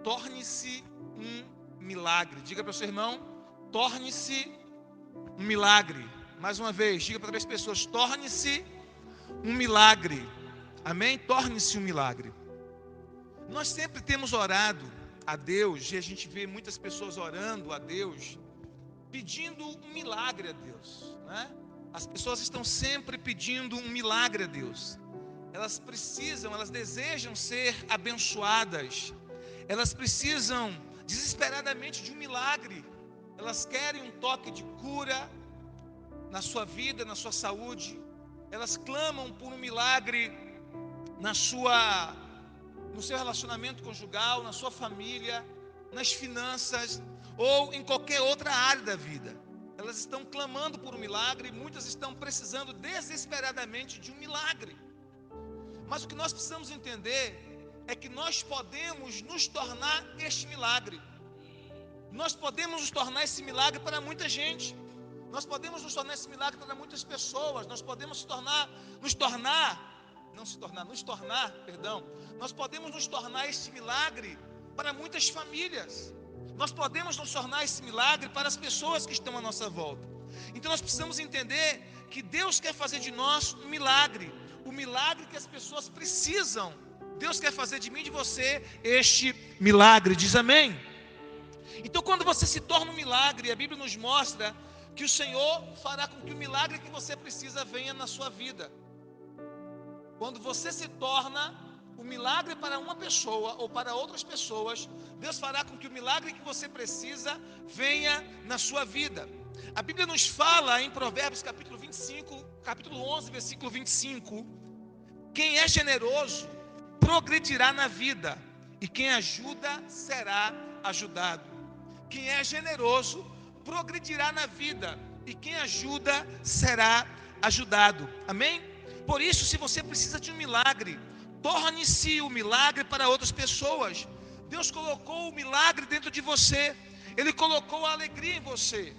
torne-se um milagre. Diga para o seu irmão, torne-se um milagre. Mais uma vez, diga para 3 pessoas, torne-se um milagre. Amém? Torne-se um milagre. Nós sempre temos orado a Deus, e a gente vê muitas pessoas orando a Deus, pedindo um milagre a Deus, né? As pessoas estão sempre pedindo um milagre a Deus. Elas precisam, elas desejam ser abençoadas. Elas precisam desesperadamente de um milagre. Elas querem um toque de cura na sua vida, na sua saúde. Elas clamam por um milagre no seu relacionamento conjugal, na sua família, nas finanças ou em qualquer outra área da vida. Elas estão clamando por um milagre e muitas estão precisando desesperadamente de um milagre. Mas o que nós precisamos entender é que nós podemos nos tornar este milagre. Nós podemos nos tornar esse milagre para muita gente. Nós podemos nos tornar esse milagre para muitas pessoas. Nós podemos Nós podemos nos tornar esse milagre para muitas famílias. Nós podemos nos tornar esse milagre para as pessoas que estão à nossa volta. Então nós precisamos entender que Deus quer fazer de nós um milagre. O milagre que as pessoas precisam. Deus quer fazer de mim e de você este milagre. Diz amém? Então quando você se torna um milagre, a Bíblia nos mostra que o Senhor fará com que o milagre que você precisa venha na sua vida. Quando você se torna um milagre para uma pessoa ou para outras pessoas, Deus fará com que o milagre que você precisa venha na sua vida. A Bíblia nos fala em Provérbios capítulo 11, versículo 25, quem é generoso progredirá na vida, e quem ajuda será ajudado. Quem é generoso progredirá na vida, e quem ajuda será ajudado. Amém? Por isso, se você precisa de um milagre, torne-se o milagre para outras pessoas. Deus colocou o milagre dentro de você. Ele colocou a alegria em você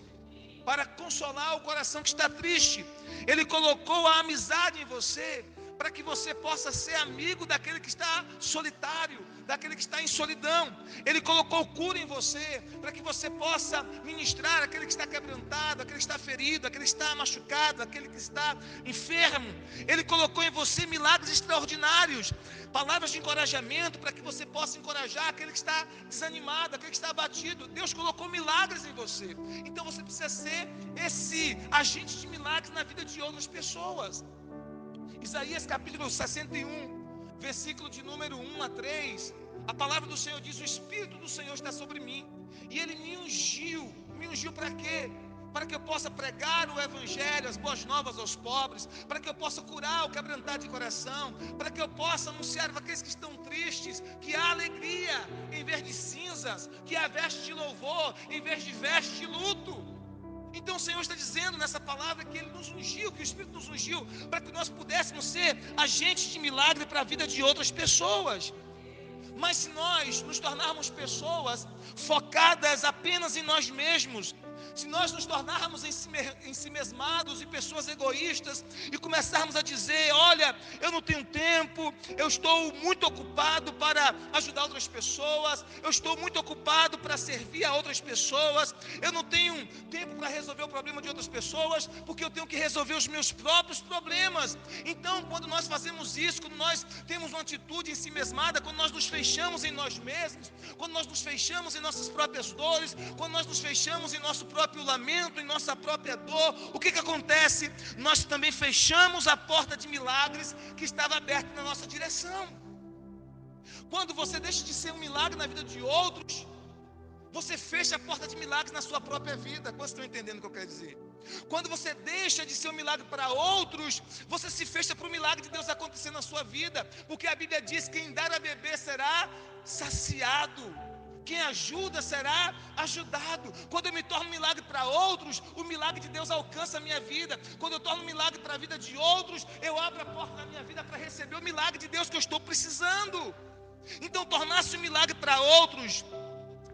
para consolar o coração que está triste. Ele colocou a amizade em você para que você possa ser amigo daquele que está solitário, daquele que está em solidão. Ele colocou cura em você para que você possa ministrar aquele que está quebrantado, aquele que está ferido, aquele que está machucado, aquele que está enfermo. Ele colocou em você milagres extraordinários, palavras de encorajamento para que você possa encorajar aquele que está desanimado, aquele que está abatido. Deus colocou milagres em você. Então você precisa ser esse agente de milagres na vida de outras pessoas. Isaías capítulo 61, versículo de número 1 a 3, a palavra do Senhor diz: o Espírito do Senhor está sobre mim, e Ele me ungiu para quê? Para que eu possa pregar o Evangelho, as boas novas aos pobres, para que eu possa curar o quebrantado de coração, para que eu possa anunciar para aqueles que estão tristes, que há alegria em vez de cinzas, que há veste de louvor em vez de veste de luto. Então o Senhor está dizendo nessa palavra que Ele nos ungiu, que o Espírito nos ungiu, para que nós pudéssemos ser agentes de milagre para a vida de outras pessoas. Mas se nós nos tornarmos pessoas focadas apenas em nós mesmos, se nós nos tornarmos ensimesmados e pessoas egoístas e começarmos a dizer: olha, eu não tenho tempo, eu estou muito ocupado para ajudar outras pessoas, eu estou muito ocupado para servir a outras pessoas, eu não tenho tempo para resolver o problema de outras pessoas, porque eu tenho que resolver os meus próprios problemas. Então, quando nós fazemos isso, quando nós temos uma atitude ensimesmada, quando nós nos fechamos em nós mesmos, quando nós nos fechamos em nossas próprias dores, quando nós nos fechamos em nosso próprio lamento, em nossa própria dor, o que acontece? Nós também fechamos a porta de milagres que estava aberta na nossa direção. Quando você deixa de ser um milagre na vida de outros, você fecha a porta de milagres na sua própria vida. Quantos estão entendendo o que eu quero dizer? Quando você deixa de ser um milagre para outros, você se fecha para o milagre de Deus acontecer na sua vida, porque a Bíblia diz que quem dar a beber será saciado, quem ajuda será ajudado. Quando eu me torno um milagre para outros, o milagre de Deus alcança a minha vida. Quando eu torno um milagre para a vida de outros, eu abro a porta da minha vida para receber o milagre de Deus que eu estou precisando. Então, tornar-se um milagre para outros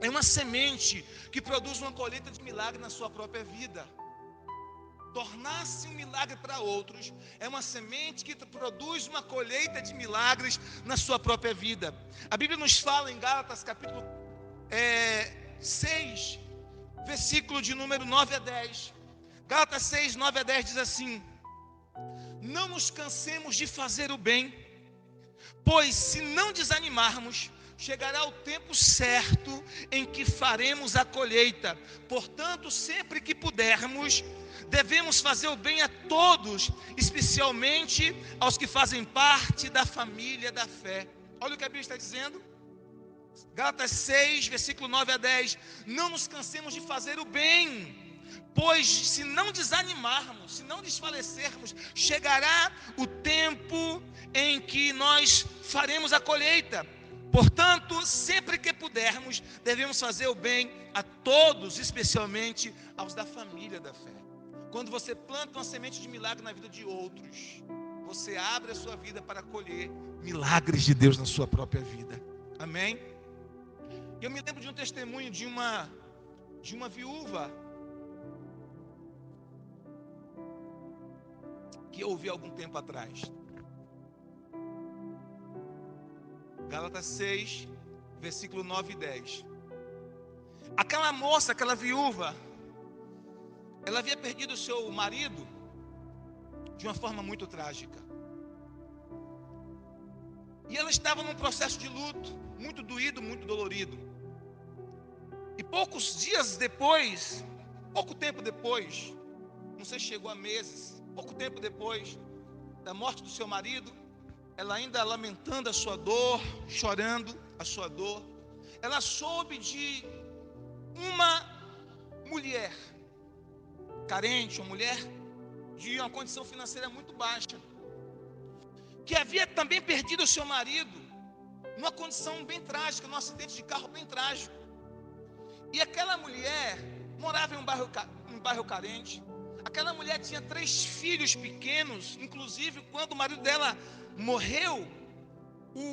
é uma semente que produz uma colheita de milagre na sua própria vida. Tornar-se um milagre para outros é uma semente que produz uma colheita de milagres na sua própria vida. A Bíblia nos fala em Gálatas capítulo 6, versículo de número 9 a 10. Gálatas 6, 9 a 10 diz assim: não nos cansemos de fazer o bem, pois se não desanimarmos, chegará o tempo certo em que faremos a colheita. Portanto, sempre que pudermos, devemos fazer o bem a todos, especialmente aos que fazem parte da família da fé. Olha o que a Bíblia está dizendo. Gálatas 6, versículo 9 a 10. Não nos cansemos de fazer o bem, pois se não desanimarmos, se não desfalecermos, chegará o tempo em que nós faremos a colheita. Portanto, sempre que pudermos, devemos fazer o bem a todos, especialmente aos da família da fé. Quando você planta uma semente de milagre na vida de outros, você abre a sua vida para colher milagres de Deus na sua própria vida. Amém? Eu me lembro de um testemunho de uma viúva que eu ouvi algum tempo atrás. Gálatas 6, versículo 9 e 10. Aquela moça, aquela viúva, ela havia perdido o seu marido de uma forma muito trágica. E ela estava num processo de luto, muito doído, muito dolorido. E poucos dias depois, pouco tempo depois, não sei se chegou a meses, pouco tempo depois da morte do seu marido, ela ainda lamentando a sua dor, chorando a sua dor, ela soube de uma mulher carente, uma mulher de uma condição financeira muito baixa, que havia também perdido o seu marido numa condição bem trágica, num acidente de carro bem trágico. E aquela mulher morava em um bairro carente. Aquela mulher tinha 3 filhos pequenos, inclusive quando o marido dela morreu, o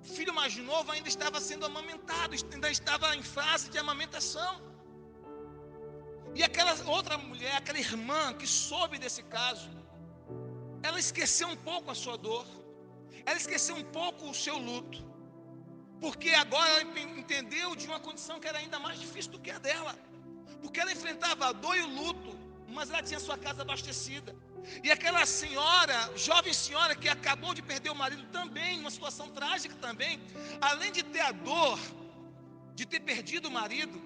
filho mais novo ainda estava sendo amamentado, ainda estava em fase de amamentação. E aquela outra mulher, aquela irmã que soube desse caso, ela esqueceu um pouco a sua dor, ela esqueceu um pouco o seu luto, porque agora ela entendeu de uma condição que era ainda mais difícil do que a dela, porque ela enfrentava a dor e o luto, mas ela tinha sua casa abastecida. E aquela senhora, jovem senhora que acabou de perder o marido também, numa situação trágica também, além de ter a dor de ter perdido o marido,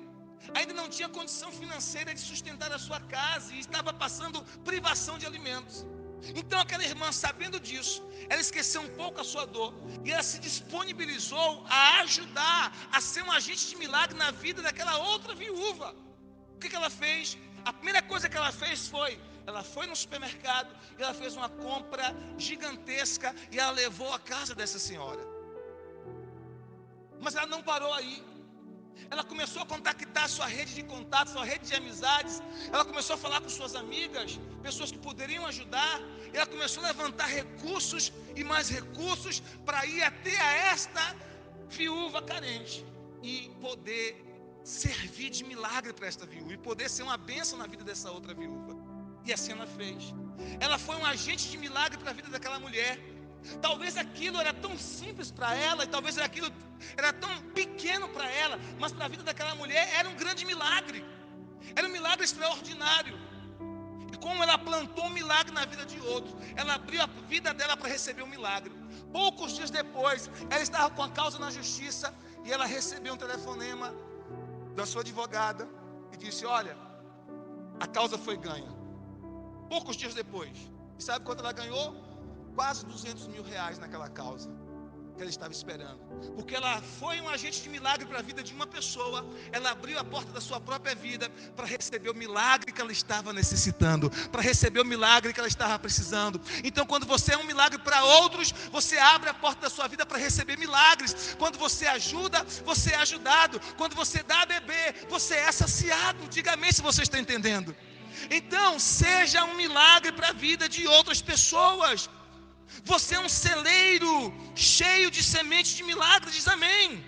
ainda não tinha condição financeira de sustentar a sua casa e estava passando privação de alimentos. Então aquela irmã, sabendo disso, ela esqueceu um pouco a sua dor e ela se disponibilizou a ajudar, a ser um agente de milagre na vida daquela outra viúva. O que ela fez? A primeira coisa que ela fez foi, ela foi no supermercado e ela fez uma compra gigantesca e ela levou à casa dessa senhora. Mas ela não parou aí. Ela começou a contactar a sua rede de contatos, sua rede de amizades. Ela começou a falar com suas amigas, pessoas que poderiam ajudar. Ela começou a levantar recursos e mais recursos para ir até a esta viúva carente e poder servir de milagre para esta viúva e poder ser uma bênção na vida dessa outra viúva. E assim ela fez. Ela foi um agente de milagre para a vida daquela mulher. Talvez aquilo era tão simples para ela, e talvez aquilo era tão pequeno para ela, mas para a vida daquela mulher era um grande milagre. Era um milagre extraordinário. E como ela plantou um milagre na vida de outro, ela abriu a vida dela para receber um milagre. Poucos dias depois, ela estava com a causa na justiça e ela recebeu um telefonema da sua advogada e disse: olha, a causa foi ganha. Poucos dias depois. E sabe quanto ela ganhou? Quase 200 mil reais naquela causa que ela estava esperando, porque ela foi um agente de milagre para a vida de uma pessoa. Ela abriu a porta da sua própria vida para receber o milagre que ela estava necessitando, para receber o milagre que ela estava precisando. Então, quando você é um milagre para outros, você abre a porta da sua vida para receber milagres. Quando você ajuda, você é ajudado. Quando você dá a beber, você é saciado. Diga amém se você está entendendo. Então, seja um milagre para a vida de outras pessoas. Você é um celeiro cheio de sementes de milagre, diz amém.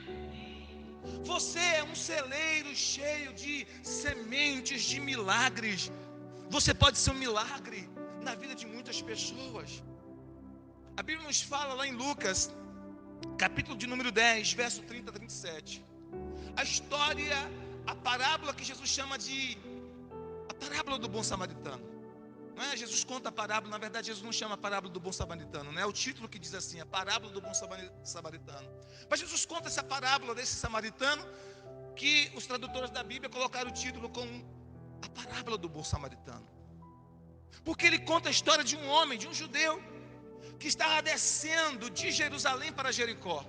Você é um celeiro cheio de sementes de milagres. Você pode ser um milagre na vida de muitas pessoas. A Bíblia nos fala lá em Lucas, capítulo de número 10, verso 30 a 37. a história, a parábola que Jesus chama de a parábola do bom samaritano. Não é? Jesus conta a parábola, na verdade Jesus não chama a parábola do bom samaritano, né? É o título que diz assim, a parábola do bom samaritano. Mas Jesus conta essa parábola desse samaritano, que os tradutores da Bíblia colocaram o título como a parábola do bom samaritano. Porque ele conta a história de um homem, de um judeu, que estava descendo de Jerusalém para Jericó.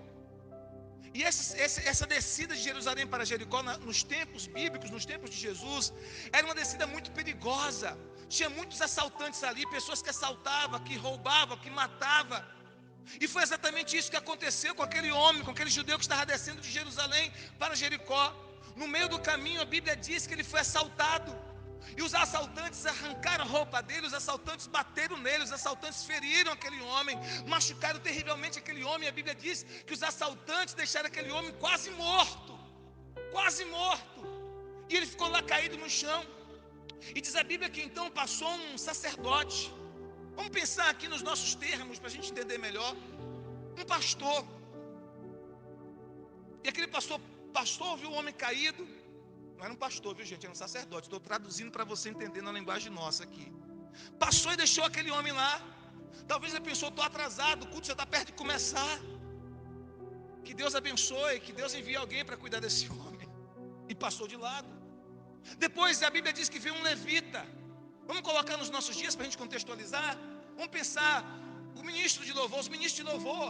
E essa descida de Jerusalém para Jericó, nos tempos bíblicos, nos tempos de Jesus, era uma descida muito perigosa. Tinha muitos assaltantes ali, pessoas que assaltavam, que roubavam, que matavam. E foi exatamente isso que aconteceu com aquele homem, com aquele judeu que estava descendo de Jerusalém para Jericó. No meio do caminho, a Bíblia diz que ele foi assaltado. E os assaltantes arrancaram a roupa dele, os assaltantes bateram nele, os assaltantes feriram aquele homem, machucaram terrivelmente aquele homem. A Bíblia diz que os assaltantes deixaram aquele homem quase morto, e ele ficou lá caído no chão. E diz a Bíblia que então passou um sacerdote. Vamos pensar aqui nos nossos termos, para a gente entender melhor. Um pastor. E aquele pastor viu o homem caído. Não era um pastor, viu gente? Era um sacerdote. Estou traduzindo para você entender na linguagem nossa aqui. Passou e deixou aquele homem lá. Talvez ele pensou, estou atrasado, o culto já está perto de começar. Que Deus abençoe, que Deus envie alguém para cuidar desse homem. E passou de lado. Depois a Bíblia diz que veio um levita. Vamos colocar nos nossos dias para a gente contextualizar. Vamos pensar, o ministro de louvor, os ministros de louvor.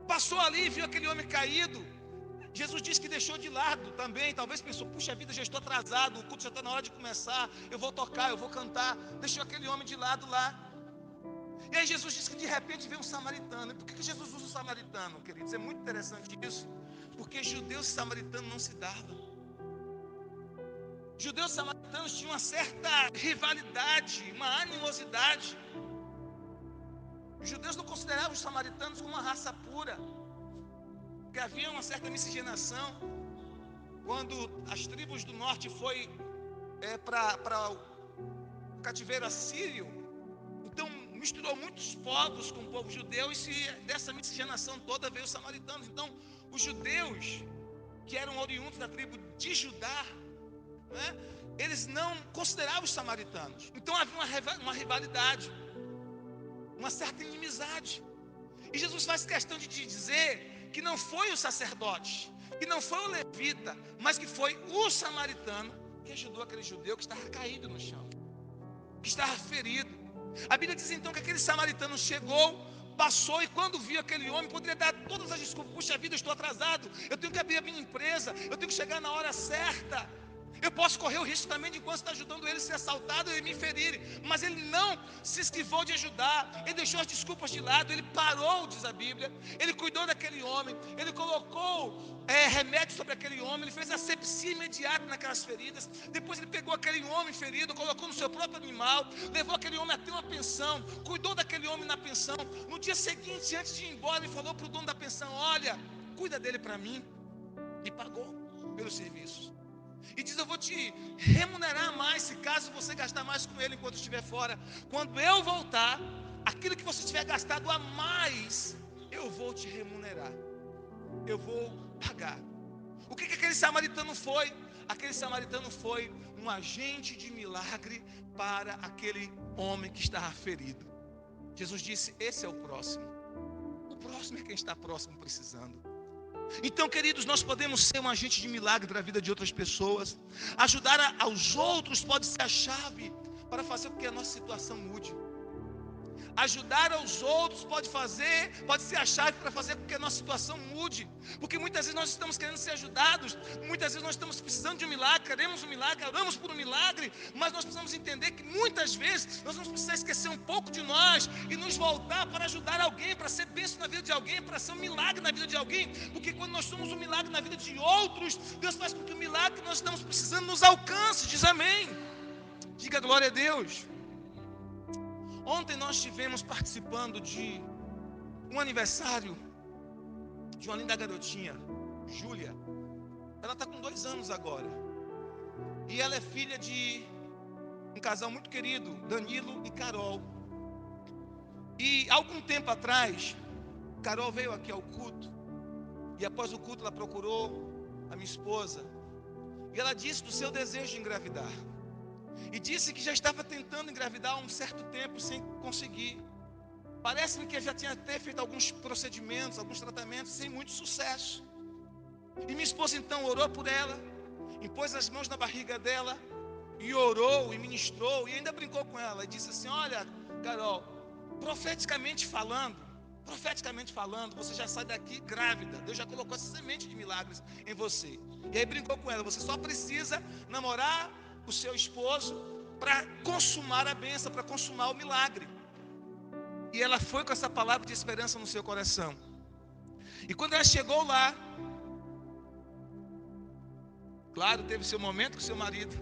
Passou ali e viu aquele homem caído. Jesus disse que deixou de lado também. Talvez pensou, puxa vida, já estou atrasado, o culto já está na hora de começar, eu vou tocar, eu vou cantar. Deixou aquele homem de lado lá. E aí Jesus disse que de repente veio um samaritano. E por que Jesus usa o samaritano, queridos? É muito interessante isso. Porque judeus e samaritanos não se davam. Judeus e samaritanos tinham uma certa rivalidade, uma animosidade. Os judeus não consideravam os samaritanos como uma raça pura, porque havia uma certa miscigenação. Quando as tribos do norte foi para o cativeiro assírio, então misturou muitos povos com o povo judeu, e dessa miscigenação toda veio os samaritanos. Então os judeus, que eram oriundos da tribo de Judá, né, eles não consideravam os samaritanos. Então havia uma rivalidade, uma certa inimizade. E Jesus faz questão de dizer que não foi o sacerdote, que não foi o levita, mas que foi o samaritano que ajudou aquele judeu que estava caído no chão, que estava ferido. A Bíblia diz então que aquele samaritano chegou, passou, e quando viu aquele homem, poderia dar todas as desculpas. Puxa vida, eu estou atrasado, eu tenho que abrir a minha empresa, eu tenho que chegar na hora certa. Eu posso correr o risco também de, enquanto está ajudando ele, ser assaltado e me ferirem. Mas ele não se esquivou de ajudar. Ele deixou as desculpas de lado. Ele parou, diz a Bíblia. Ele cuidou daquele homem. Ele colocou remédio sobre aquele homem. Ele fez asepsia imediata naquelas feridas. Depois ele pegou aquele homem ferido, colocou no seu próprio animal, levou aquele homem até uma pensão, cuidou daquele homem na pensão. No dia seguinte, antes de ir embora, ele falou para o dono da pensão: olha, cuida dele para mim. E pagou pelos serviços. E diz: eu vou te remunerar mais, se caso você gastar mais com ele enquanto estiver fora. Quando eu voltar, aquilo que você tiver gastado a mais, eu vou te remunerar, eu vou pagar. O que aquele samaritano foi? Aquele samaritano foi um agente de milagre para aquele homem que estava ferido. Jesus disse: esse é o próximo. O próximo é quem está próximo, precisando. Então, queridos, nós podemos ser um agente de milagre para a vida de outras pessoas. Ajudar aos outros pode ser a chave para fazer com que a nossa situação mude. Ajudar aos outros pode ser a chave para fazer com que a nossa situação mude. Porque muitas vezes nós estamos querendo ser ajudados, muitas vezes nós estamos precisando de um milagre, queremos um milagre, oramos por um milagre, mas nós precisamos entender que muitas vezes nós vamos precisar esquecer um pouco de nós e nos voltar para ajudar alguém, para ser bênção na vida de alguém, para ser um milagre na vida de alguém. Porque quando nós somos um milagre na vida de outros, Deus faz com que o milagre que nós estamos precisando nos alcance. Diz amém. Diga glória a Deus. Ontem nós estivemos participando de um aniversário de uma linda garotinha, Júlia. Ela está com 2 anos agora. E ela é filha de um casal muito querido, Danilo e Carol. E algum tempo atrás, Carol veio aqui ao culto. E após o culto ela procurou a minha esposa, e ela disse do seu desejo de engravidar. E disse que já estava tentando engravidar há um certo tempo sem conseguir. Parece-me que já tinha até feito alguns procedimentos, alguns tratamentos sem muito sucesso. E minha esposa então orou por ela, impôs as mãos na barriga dela, e orou, e ministrou, e ainda brincou com ela, e disse assim: olha, Carol, profeticamente falando, você já sai daqui grávida. Deus já colocou essa semente de milagres em você. E aí brincou com ela: você só precisa namorar o seu esposo para consumar a bênção, para consumar o milagre. E ela foi com essa palavra de esperança no seu coração. E quando ela chegou lá, claro, teve seu momento com seu marido.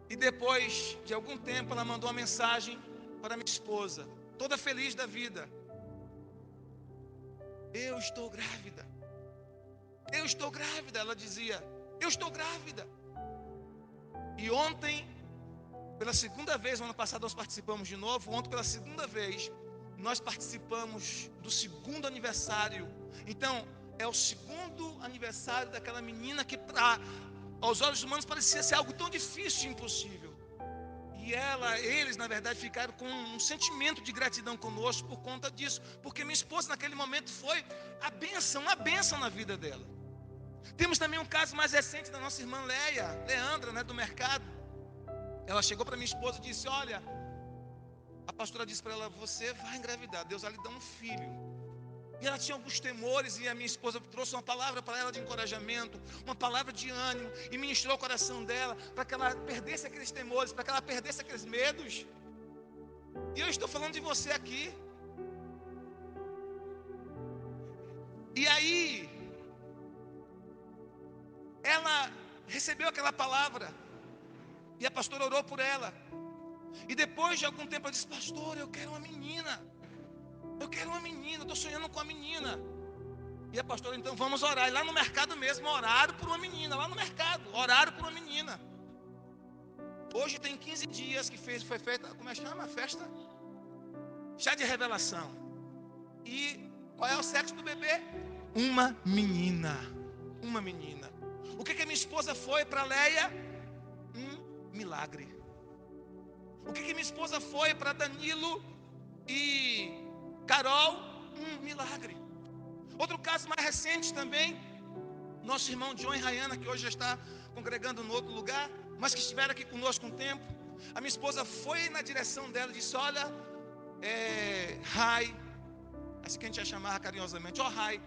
E depois de algum tempo ela mandou uma mensagem para minha esposa, toda feliz da vida: eu estou grávida. Eu estou grávida, ela dizia. Eu estou grávida. E ontem, pela segunda vez, no ano passado nós participamos de novo. Ontem, pela segunda vez, nós participamos do segundo aniversário. Então, é o segundo aniversário daquela menina que aos olhos humanos parecia ser algo tão difícil e impossível. E eles na verdade ficaram com um sentimento de gratidão conosco por conta disso, porque minha esposa naquele momento foi uma bênção na vida dela. Temos também um caso mais recente da nossa irmã Leandra, do mercado. Ela chegou para minha esposa e disse: olha, a pastora disse para ela: você vai engravidar, Deus vai lhe dar um filho. E ela tinha alguns temores, e a minha esposa trouxe uma palavra para ela de encorajamento, uma palavra de ânimo, e ministrou o coração dela, para que ela perdesse aqueles temores, para que ela perdesse aqueles medos. E eu estou falando de você aqui. E aí, ela recebeu aquela palavra, e a pastora orou por ela. E depois de algum tempo ela disse: pastor, eu quero uma menina. Eu estou sonhando com a menina. E a pastora: então vamos orar. E lá no mercado mesmo, oraram por uma menina. Lá no mercado, oraram por uma menina. Hoje tem 15 dias que foi feita, como é que chama? A festa? Chá de revelação. E qual é o sexo do bebê? Uma menina. Uma menina. O que a minha esposa foi para Leia? Um milagre. O que minha esposa foi para Danilo e Carol? Um milagre. Outro caso mais recente também, nosso irmão John e Rayana, que hoje já está congregando em outro lugar, mas que estiveram aqui conosco um tempo. A minha esposa foi na direção dela e disse: olha, Rai, assim que a gente ia chamar carinhosamente, Rai,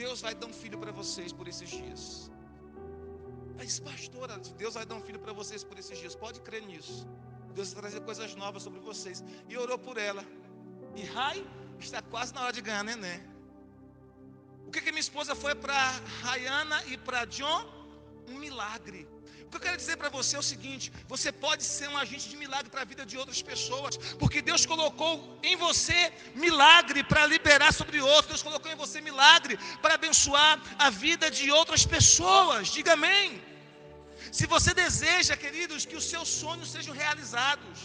Deus vai dar um filho para vocês por esses dias. Ela disse: pastora, Deus vai dar um filho para vocês por esses dias, pode crer nisso. Deus vai trazer coisas novas sobre vocês. E orou por ela. E Rai está quase na hora de ganhar neném. O que minha esposa foi para Rayana e para John? Um milagre. O que eu quero dizer para você é o seguinte: você pode ser um agente de milagre para a vida de outras pessoas, porque Deus colocou em você milagre para liberar sobre outros. Deus colocou em você milagre para abençoar a vida de outras pessoas. Diga amém. Se você deseja, queridos, que os seus sonhos sejam realizados,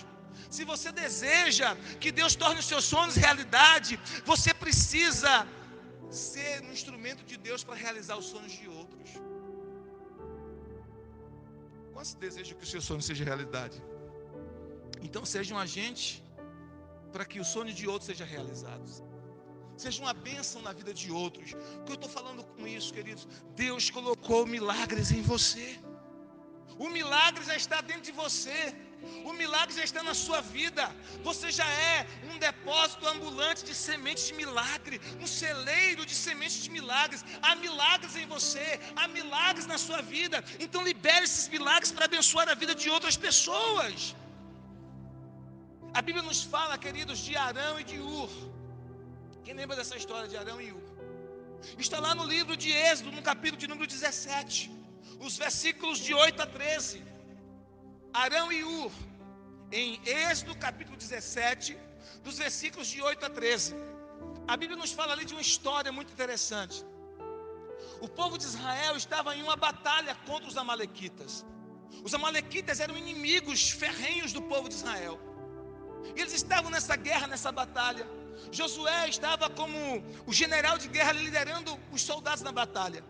se você deseja que Deus torne os seus sonhos realidade, você precisa ser um instrumento de Deus para realizar os sonhos de outros. Quantos desejam que o seu sonho seja realidade? Então seja um agente para que o sonho de outros seja realizado. Seja uma bênção na vida de outros. O que eu estou falando com isso, queridos? Deus colocou milagres em você. O milagre já está dentro de você. O milagre já está na sua vida. Você já é um depósito ambulante de sementes de milagre, um celeiro de sementes de milagres. Há milagres em você, há milagres na sua vida. Então libere esses milagres para abençoar a vida de outras pessoas. A Bíblia nos fala, queridos, de Arão e de Ur. Quem lembra dessa história de Arão e Ur? Está lá no livro de Êxodo, no capítulo de número 17, os versículos de 8 a 13. Arão e Ur, em Êxodo capítulo 17, dos versículos de 8 a 13. A Bíblia nos fala ali de uma história muito interessante. O povo de Israel estava em uma batalha contra os amalequitas. Os amalequitas eram inimigos ferrenhos do povo de Israel. E eles estavam nessa guerra, nessa batalha. Josué estava como o general de guerra liderando os soldados na batalha.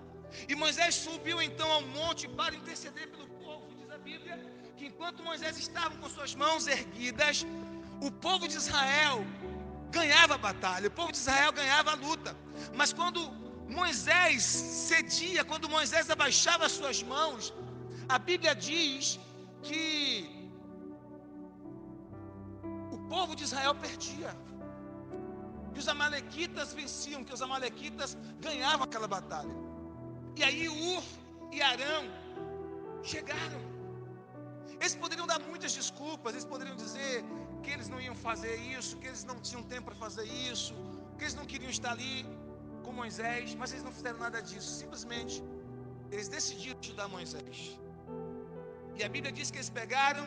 E Moisés subiu então ao monte para interceder pelo povo. Diz a Bíblia que enquanto Moisés estava com suas mãos erguidas, o povo de Israel ganhava a batalha, o povo de Israel ganhava a luta. Mas quando Moisés cedia, quando Moisés abaixava as suas mãos, a Bíblia diz que o povo de Israel perdia, que os amalequitas venciam, que os amalequitas ganhavam aquela batalha. E aí Ur e Arão chegaram. Eles poderiam dar muitas desculpas, eles poderiam dizer que eles não iam fazer isso, que eles não tinham tempo para fazer isso, que eles não queriam estar ali com Moisés, mas eles não fizeram nada disso. Simplesmente eles decidiram ajudar Moisés. E a Bíblia diz que eles pegaram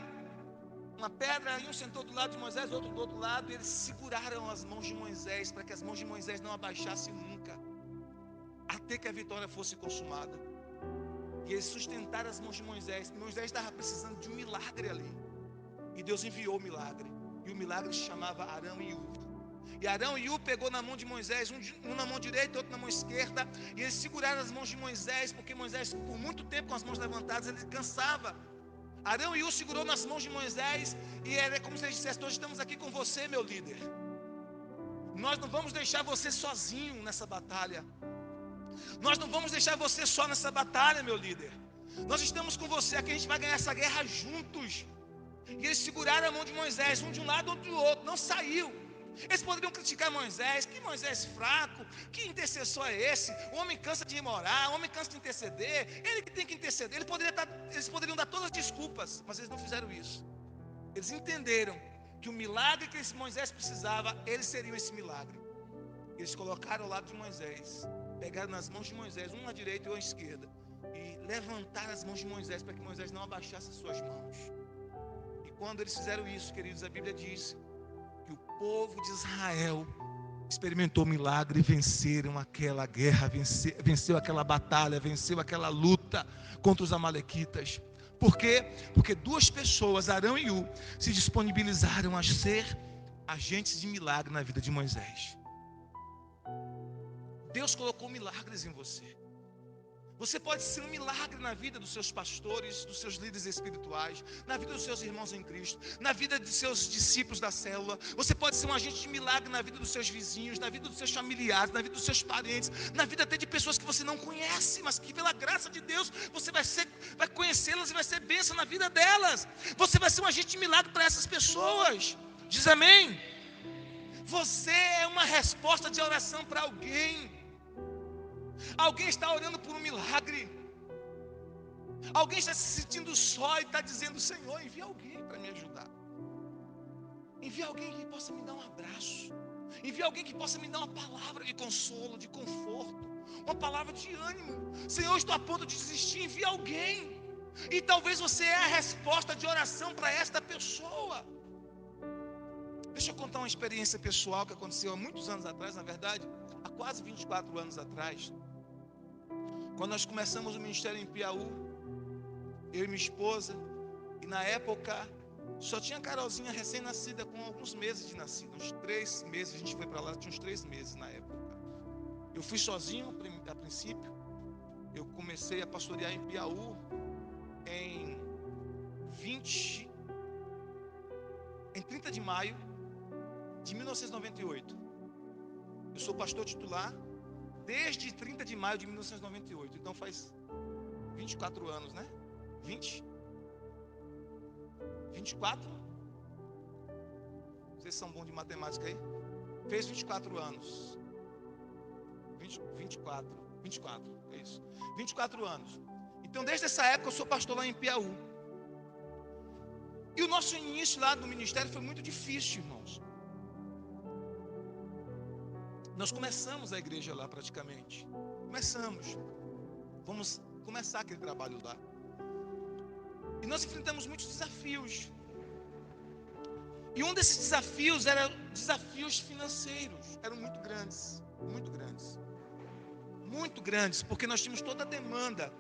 uma pedra, e um sentou do lado de Moisés, outro do outro lado, e eles seguraram as mãos de Moisés, para que as mãos de Moisés não abaixassem nunca, até que a vitória fosse consumada. E eles sustentaram as mãos de Moisés. Moisés estava precisando de um milagre ali, e Deus enviou o milagre, e o milagre se chamava Arão e Ur. E Arão e Ur pegou na mão de Moisés, um na mão direita, outro na mão esquerda, e eles seguraram as mãos de Moisés, porque Moisés, por muito tempo com as mãos levantadas, ele cansava. Arão e Ur segurou nas mãos de Moisés, e era como se ele dissesse: hoje estamos aqui com você, meu líder. Nós não vamos deixar você sozinho nessa batalha. Nós não vamos deixar você só nessa batalha, meu líder. Nós estamos com você aqui, a gente vai ganhar essa guerra juntos. E eles seguraram a mão de Moisés, um de um lado, outro do outro, não saiu. Eles poderiam criticar Moisés: que Moisés fraco, que intercessor é esse? O homem cansa de orar, o homem cansa de interceder, ele que tem que interceder. Eles poderiam dar todas as desculpas, mas eles não fizeram isso. Eles entenderam que o milagre que Moisés precisava, eles seriam esse milagre. Eles colocaram ao lado de Moisés, pegaram nas mãos de Moisés, um à direita e um à esquerda, e levantaram as mãos de Moisés para que Moisés não abaixasse as suas mãos. E quando eles fizeram isso, queridos, a Bíblia diz que o povo de Israel experimentou o milagre e venceram aquela guerra, venceu aquela batalha, venceu aquela luta contra os amalequitas. Por quê? Porque duas pessoas, Arão e Ur, se disponibilizaram a ser agentes de milagre na vida de Moisés. Deus colocou milagres em você. Você pode ser um milagre na vida dos seus pastores, dos seus líderes espirituais, na vida dos seus irmãos em Cristo, na vida dos seus discípulos da célula. Você pode ser um agente de milagre na vida dos seus vizinhos, na vida dos seus familiares, na vida dos seus parentes, na vida até de pessoas que você não conhece, mas que pela graça de Deus você vai conhecê-las e vai ser bênção na vida delas. Você vai ser um agente de milagre para essas pessoas. Diz amém? Você é uma resposta de oração para alguém. Alguém está orando por um milagre. Alguém está se sentindo só e está dizendo: Senhor, envia alguém para me ajudar. Envia alguém que possa me dar um abraço. Envia alguém que possa me dar uma palavra de consolo, de conforto, uma palavra de ânimo. Senhor, estou a ponto de desistir. Envia alguém. E talvez você é a resposta de oração para esta pessoa. Deixa eu contar uma experiência pessoal que aconteceu há muitos anos atrás, na verdade, há quase 24 anos atrás. Quando nós começamos o ministério em Piauí, eu e minha esposa, e na época só tinha Carolzinha recém-nascida, com alguns meses de nascida, uns 3 meses, a gente foi para lá, tinha uns 3 meses na época. Eu fui sozinho a princípio. Eu comecei a pastorear em Piauí em 30 de maio de 1998. Eu sou pastor titular desde 30 de maio de 1998. Então faz 24 anos, né? 24? Vocês são bons de matemática aí? Fez 24 anos. 24, é isso. 24 anos. Então desde essa época eu sou pastor lá em Piauí. E o nosso início lá no ministério foi muito difícil, irmãos. Nós começamos a igreja lá praticamente. Vamos começar aquele trabalho lá. E nós enfrentamos muitos desafios. E um desses desafios era desafios financeiros. Eram muito grandes, muito grandes. Muito grandes, porque nós tínhamos toda a demanda.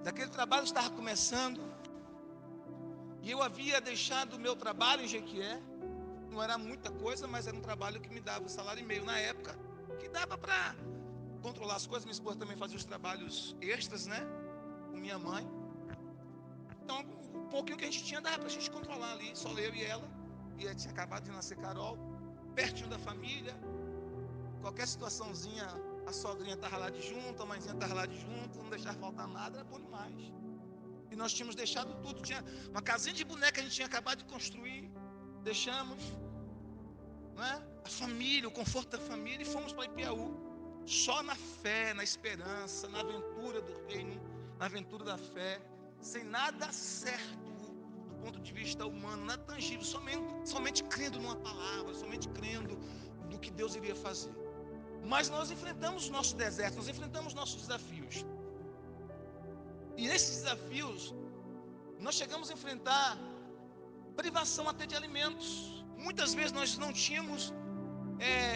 Daquele trabalho estava começando. E eu havia deixado o meu trabalho em Jequié. Não era muita coisa, mas era um trabalho que me dava 1,5 salário na época, que dava para controlar as coisas. Minha esposa também fazia os trabalhos extras, né? Com minha mãe. Então, um pouquinho que a gente tinha dava para a gente controlar ali, só eu e ela. E aí tinha acabado de nascer Carol, pertinho da família. Qualquer situaçãozinha, a sogrinha estava lá de junto, a mãezinha estava lá de junto, não deixava faltar nada, era bom demais. E nós tínhamos deixado tudo, tinha uma casinha de boneca que a gente tinha acabado de construir, deixamos, né? A família, o conforto da família, e fomos para Ipiaú, só na fé, na esperança, na aventura do reino, na aventura da fé, sem nada certo do ponto de vista humano, nada tangível, somente crendo numa palavra, somente crendo do que Deus iria fazer. Mas nós enfrentamos os nossos desertos, nós enfrentamos nossos desafios. E nesses desafios, nós chegamos a enfrentar privação até de alimentos. Muitas vezes nós não tínhamos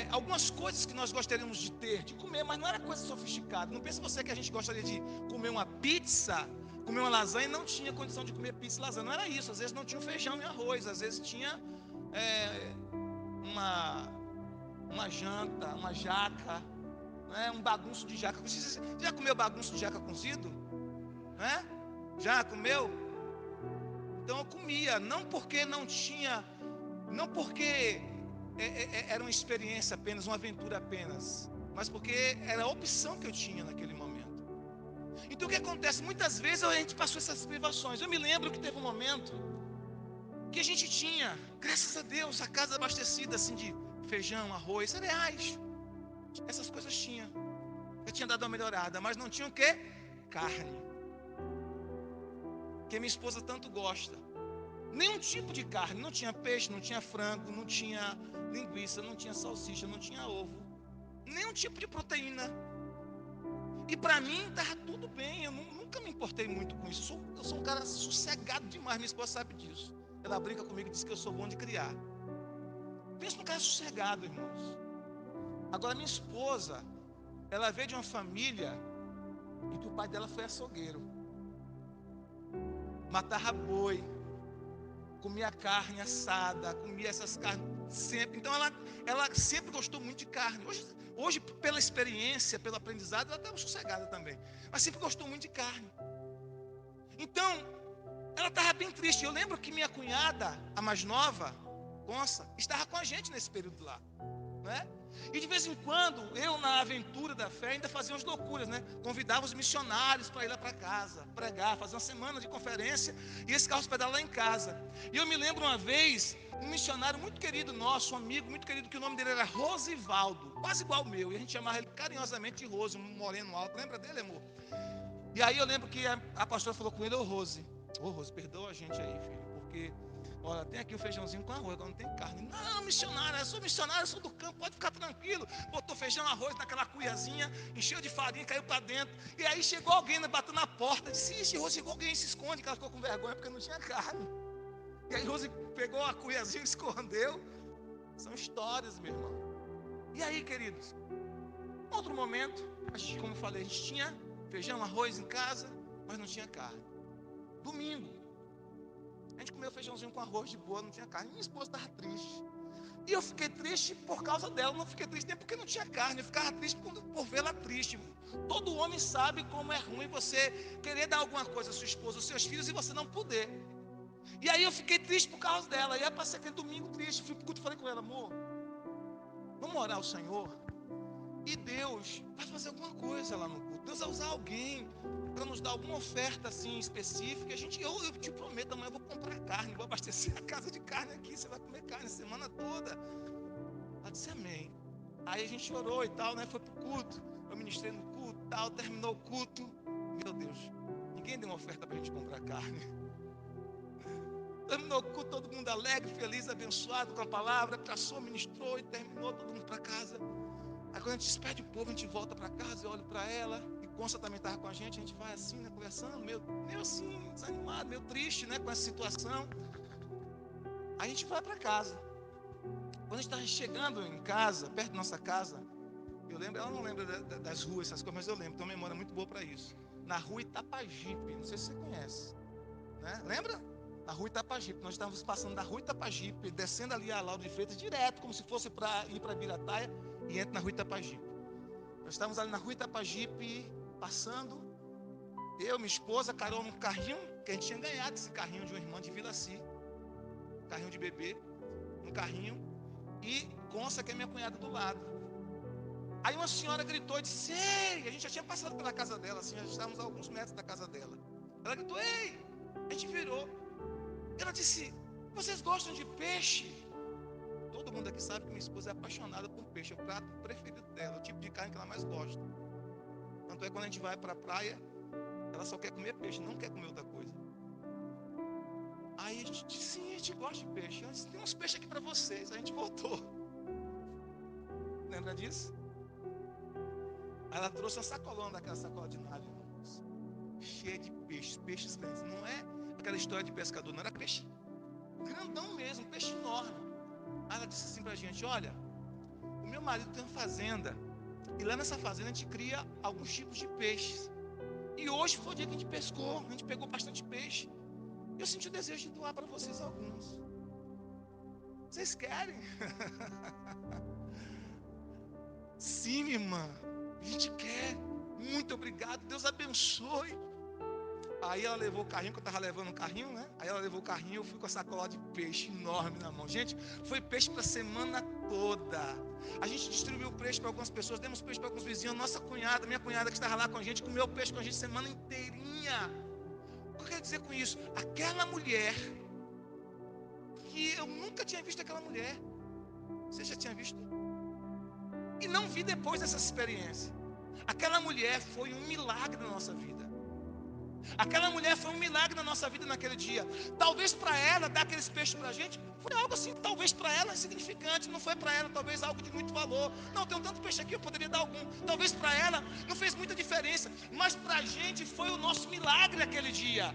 algumas coisas que nós gostaríamos de ter, de comer, mas não era coisa sofisticada. Não pense você que a gente gostaria de comer uma pizza, comer uma lasanha e não tinha condição de comer pizza e lasanha. Não era isso. Às vezes não tinha feijão e arroz, às vezes tinha uma janta, uma jaca, né? Um bagunço de jaca. Você já comeu bagunço de jaca cozido? Né? Já comeu? Então eu comia, não porque não tinha, não porque era uma experiência apenas, uma aventura apenas, mas porque era a opção que eu tinha naquele momento. Então o que acontece? Muitas vezes a gente passou essas privações. Eu me lembro que teve um momento que a gente tinha, graças a Deus, a casa abastecida assim de feijão, arroz, cereais. Essas coisas tinha. Eu tinha dado uma melhorada, mas não tinha o quê? Carne. Que minha esposa tanto gosta. Nenhum tipo de carne, não tinha peixe, não tinha frango, não tinha linguiça, não tinha salsicha, não tinha ovo, nenhum tipo de proteína. E para mim estava tudo bem, eu nunca me importei muito com isso. Eu sou um cara sossegado demais, minha esposa sabe disso. Ela brinca comigo e diz que eu sou bom de criar. Pensa num cara sossegado, irmãos. Agora minha esposa, ela veio de uma família em que o pai dela foi açougueiro, matava boi, comia carne assada, comia essas carnes sempre. Então ela sempre gostou muito de carne. Hoje, pela experiência, pelo aprendizado, ela estava sossegada também. Mas sempre gostou muito de carne. Então, ela estava bem triste. Eu lembro que minha cunhada, a mais nova, Consa, estava com a gente nesse período lá, né? E de vez em quando, eu na aventura da fé ainda fazia umas loucuras, né? Convidava os missionários para ir lá para casa, pregar, fazer uma semana de conferência, e esse carro hospedava lá em casa. E eu me lembro uma vez, um missionário muito querido nosso, um amigo muito querido, que o nome dele era Rosivaldo, quase igual ao meu, e a gente chamava ele carinhosamente de Rose, um moreno alto. Lembra dele, amor? E aí eu lembro que a pastora falou com ele: ô Rose, perdoa a gente aí, filho, porque olha, tem aqui o feijãozinho com arroz, agora não tem carne. Não, missionário, eu sou do campo, pode ficar tranquilo. Botou feijão, arroz naquela cuiazinha, encheu de farinha, caiu para dentro. E aí chegou alguém, né, bateu na porta, disse: ixi, Rose, chegou alguém, se esconde, que ela ficou com vergonha porque não tinha carne. E aí Rose pegou a cuiazinha e escondeu. São histórias, meu irmão. E aí, queridos, outro momento, como eu falei, a gente tinha feijão, arroz em casa, mas não tinha carne. Domingo, a gente comeu feijãozinho com arroz de boa, não tinha carne. Minha esposa estava triste. E eu fiquei triste por causa dela. Não fiquei triste nem porque não tinha carne. Eu ficava triste por vê-la triste. Todo homem sabe como é ruim você querer dar alguma coisa à sua esposa, aos seus filhos, e você não poder. E aí eu fiquei triste por causa dela. E aí passei aquele domingo triste. Fui pro culto e falei com ela: amor, vamos orar ao Senhor, e Deus vai fazer alguma coisa lá no culto. Deus vai usar alguém para nos dar alguma oferta assim específica. Eu te prometo, amanhã eu vou comprar carne, vou abastecer a casa de carne aqui. Você vai comer carne a semana toda. Ela disse amém. Aí a gente orou e tal, né? Foi pro culto. Eu ministrei no culto e tal. Terminou o culto. Meu Deus, ninguém deu uma oferta para a gente comprar carne. Terminou o culto, todo mundo alegre, feliz, abençoado com a palavra. Passou, ministrou e terminou, todo mundo para casa. Aí quando a gente despede o povo, a gente volta para casa, eu olho para ela, e Consta também estava com a gente vai assim, né, conversando, meio assim, desanimado, meio triste, né, com essa situação. Aí a gente vai para casa. Quando a gente estava chegando em casa, perto da nossa casa, eu lembro, ela não lembra das ruas, essas coisas, mas eu lembro, tenho uma memória muito boa para isso. Na rua Itapajipe, não sei se você conhece, né? Lembra? na Rua Itapajipe. Nós estávamos passando da Rua Itapajipe, descendo ali a Lauro de Freitas, direto, como se fosse para ir para Birataia, e entra na Rua Itapajipe. Nós estávamos ali na Rua Itapajipe, passando, eu, minha esposa, Carol, num carrinho, que a gente tinha ganhado esse carrinho de uma irmã de Viraci, carrinho de bebê, um carrinho, e Consa, que é minha cunhada, do lado. Aí uma senhora gritou e disse: ei, a gente já tinha passado pela casa dela, assim, já estávamos a alguns metros da casa dela. Ela gritou: ei, a gente virou. Ela disse: vocês gostam de peixe? Todo mundo aqui sabe que minha esposa é apaixonada por peixe, é o prato preferido dela, é o tipo de carne que ela mais gosta. Tanto é que quando a gente vai para a praia, ela só quer comer peixe, não quer comer outra coisa. Aí a gente disse: sim, a gente gosta de peixe. Ela disse: tem uns peixes aqui para vocês. A gente voltou. Lembra disso? Aí ela trouxe uma sacolona, daquela sacola de nave, irmãos, cheia de peixes, peixes grandes. Não é aquela história de pescador, não, era peixe grandão mesmo, peixe enorme. Aí ela disse assim pra gente: olha, o meu marido tem uma fazenda, e lá nessa fazenda a gente cria alguns tipos de peixes. E hoje foi o dia que a gente pescou, a gente pegou bastante peixe. Eu senti o desejo de doar para vocês alguns. Vocês querem? Sim, irmã, a gente quer. Muito obrigado, Deus abençoe. Aí ela levou o carrinho, que eu estava levando o carrinho, né? Aí ela levou o carrinho, eu fui com a sacola de peixe enorme na mão. Gente, foi peixe para a semana toda. A gente distribuiu peixe para algumas pessoas, demos peixe para alguns vizinhos. Nossa cunhada, minha cunhada que estava lá com a gente, comeu peixe com a gente a semana inteirinha. O que eu quero dizer com isso? Aquela mulher, que eu nunca tinha visto aquela mulher. Você já tinha visto? E não vi depois dessa experiência. Aquela mulher foi um milagre na nossa vida. Aquela mulher foi um milagre na nossa vida naquele dia. Talvez para ela, dar aqueles peixes para a gente, foi algo assim, talvez para ela insignificante. Não foi para ela, talvez algo de muito valor. Não, tem um tanto peixe aqui, eu poderia dar algum. Talvez para ela não fez muita diferença, mas para a gente foi o nosso milagre aquele dia.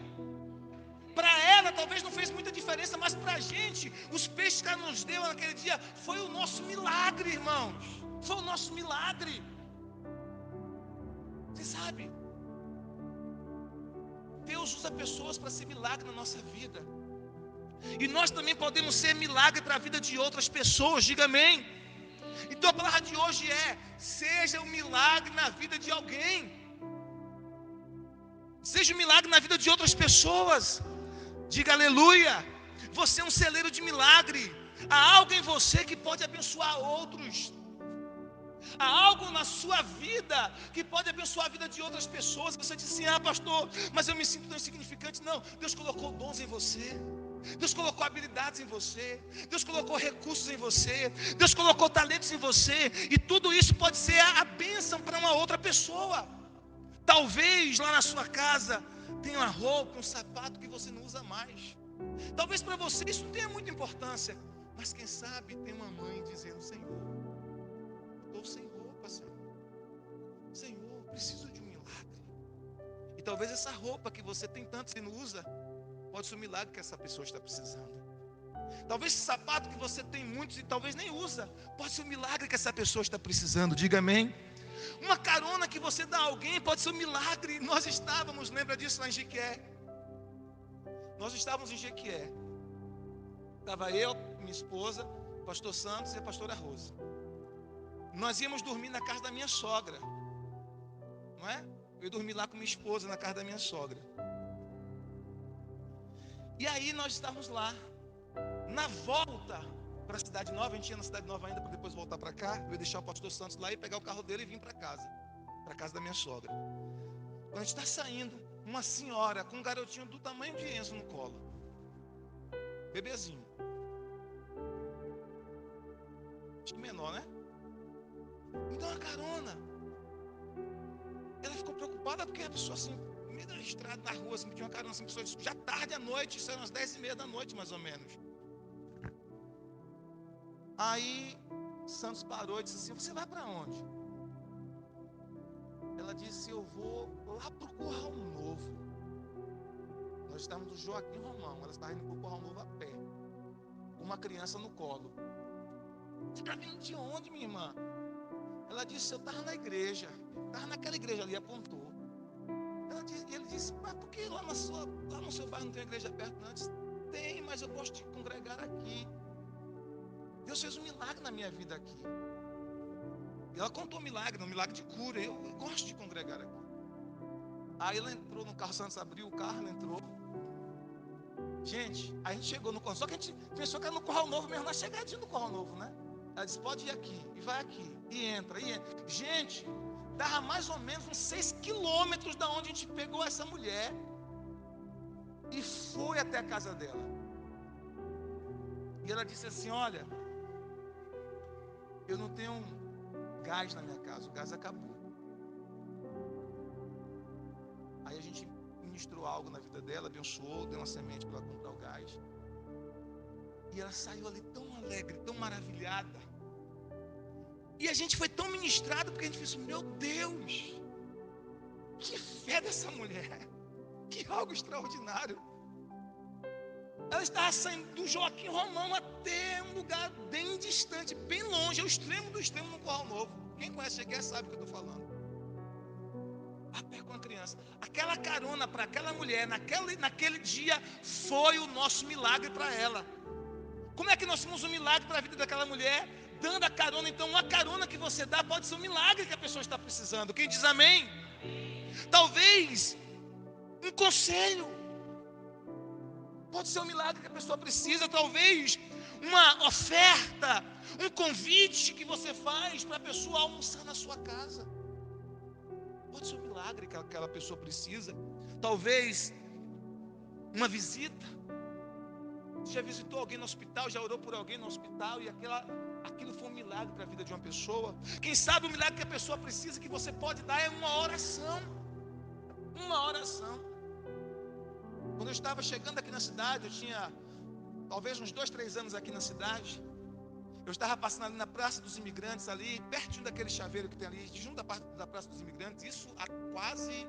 Para ela talvez não fez muita diferença, mas para a gente, os peixes que ela nos deu naquele dia, foi o nosso milagre, irmãos. Foi o nosso milagre. Você sabe, Deus usa pessoas para ser milagre na nossa vida. E nós também podemos ser milagre para a vida de outras pessoas, diga amém. Então a palavra de hoje é: seja um milagre na vida de alguém. Seja um milagre na vida de outras pessoas. Diga aleluia. Você é um celeiro de milagre. Há algo em você que pode abençoar outros. Há algo na sua vida que pode abençoar a vida de outras pessoas. Você diz assim: ah, pastor, mas eu me sinto tão insignificante. Não, Deus colocou dons em você. Deus colocou habilidades em você. Deus colocou recursos em você. Deus colocou talentos em você. E tudo isso pode ser a bênção para uma outra pessoa. Talvez lá na sua casa tenha uma roupa, um sapato que você não usa mais. Talvez para você isso não tenha muita importância. Mas quem sabe tem uma mãe dizendo: Senhor, estou sem roupa, Senhor. Senhor, preciso de um milagre. E talvez essa roupa que você tem tanto e não usa, pode ser um milagre que essa pessoa está precisando. Talvez esse sapato que você tem muitos e talvez nem usa, pode ser um milagre que essa pessoa está precisando. Diga amém. Uma carona que você dá a alguém pode ser um milagre. Nós estávamos, lembra disso, lá em Jequié? Nós estávamos em Jequié. Estava eu, minha esposa, o pastor Santos e a pastora Rosa. Nós íamos dormir na casa da minha sogra, não é? Eu ia dormir lá com minha esposa na casa da minha sogra. E aí nós estávamos lá. Na volta para a Cidade Nova, a gente ia na Cidade Nova ainda para depois voltar para cá. Eu ia deixar o pastor Santos lá e pegar o carro dele e vir para casa da minha sogra. Quando a gente está saindo, uma senhora com um garotinho do tamanho de Enzo no colo, bebezinho, acho que menor, né? Então a carona, ela ficou preocupada porque a pessoa assim, no meio da estrada, na rua, assim, tinha uma carona assim, pessoa já tarde à noite, isso era umas 10h30 da noite mais ou menos. Aí Santos parou e disse assim: você vai para onde? Ela disse: eu vou lá para o Curral Novo. Nós estávamos no Joaquim Romão, ela estava indo para o Curral Novo a pé, com uma criança no colo. Você está vindo de onde, minha irmã? Ela disse: eu estava na igreja, estava naquela igreja ali, apontou. E ele disse: mas por que lá no seu bairro não tem uma igreja perto? Não, disse, Tem, mas eu gosto de congregar aqui. Deus fez um milagre na minha vida aqui. E ela contou um milagre de cura. Eu gosto de congregar aqui. Aí ela entrou no carro, Santos abriu o carro, ela entrou. Gente, a gente chegou no Corral, só que a gente pensou que era no Corral Novo mesmo, na chegadinha do Corral Novo, né? Ela disse, pode ir aqui, e vai aqui, e entra, e entra. Gente, dava mais ou menos uns 6 quilômetros da onde a gente pegou essa mulher e foi até a casa dela. E ela disse assim, olha, eu não tenho gás na minha casa, o gás acabou. Aí a gente ministrou algo na vida dela, abençoou, deu uma semente para ela comprar o gás. E ela saiu ali tão alegre, tão maravilhada. E a gente foi tão ministrado, porque a gente pensou, meu Deus, que fé dessa mulher, que algo extraordinário. Ela estava saindo do Joaquim Romão até um lugar bem distante, bem longe, ao extremo do extremo no Corral Novo. Quem conhece Chegué sabe o que eu estou falando. A pé com a criança. Aquela carona para aquela mulher, naquele dia, foi o nosso milagre para ela. Como é que nós temos um milagre para a vida daquela mulher? Dando a carona. Então uma carona que você dá pode ser um milagre que a pessoa está precisando. Quem diz amém? Talvez um conselho pode ser um milagre que a pessoa precisa. Talvez uma oferta, um convite que você faz para a pessoa almoçar na sua casa. Pode ser um milagre que aquela pessoa precisa. Talvez uma visita. Você já visitou alguém no hospital, já orou por alguém no hospital e aquilo foi um milagre para a vida de uma pessoa. Quem sabe o milagre que a pessoa precisa, que você pode dar, é uma oração. Uma oração. Quando eu estava chegando aqui na cidade, eu tinha talvez uns 2, 3 anos aqui na cidade. Eu estava passando ali na Praça dos Imigrantes, ali, pertinho daquele chaveiro que tem ali, junto da Praça dos Imigrantes, isso há quase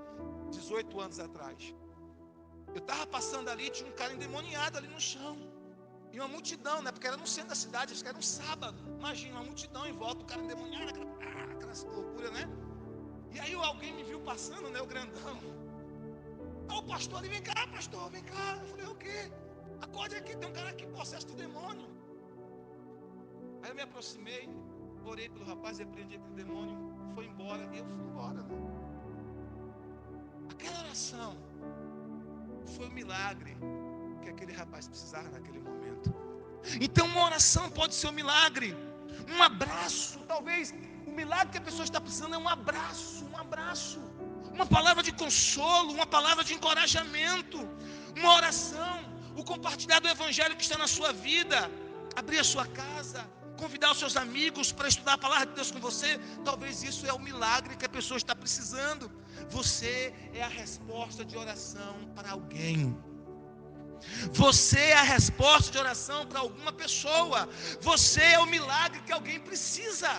18 anos atrás. Eu estava passando ali, tinha um cara endemoniado ali no chão. E uma multidão, né? Porque era no centro da cidade, acho que era um sábado. Imagina, uma multidão em volta, o cara endemoniado, aquela loucura, né? E aí alguém me viu passando, né? O grandão. Aí o pastor ali, vem cá, pastor, vem cá. Eu falei, o quê? Acorde aqui, tem um cara aqui possesso de demônio. Aí eu me aproximei, orei pelo rapaz, repreendi aquele demônio, foi embora, e eu fui embora, né? Aquela oração foi um milagre que aquele rapaz precisava naquele momento. Então uma oração pode ser um milagre. Um abraço, talvez o milagre que a pessoa está precisando é um abraço. Uma palavra de consolo, uma palavra de encorajamento, uma oração, o compartilhar do evangelho que está na sua vida, abrir a sua casa, convidar os seus amigos para estudar a palavra de Deus com você. Talvez isso é o milagre que a pessoa está precisando. Você é a resposta de oração para alguém. Você é a resposta de oração para alguma pessoa. Você é o milagre que alguém precisa.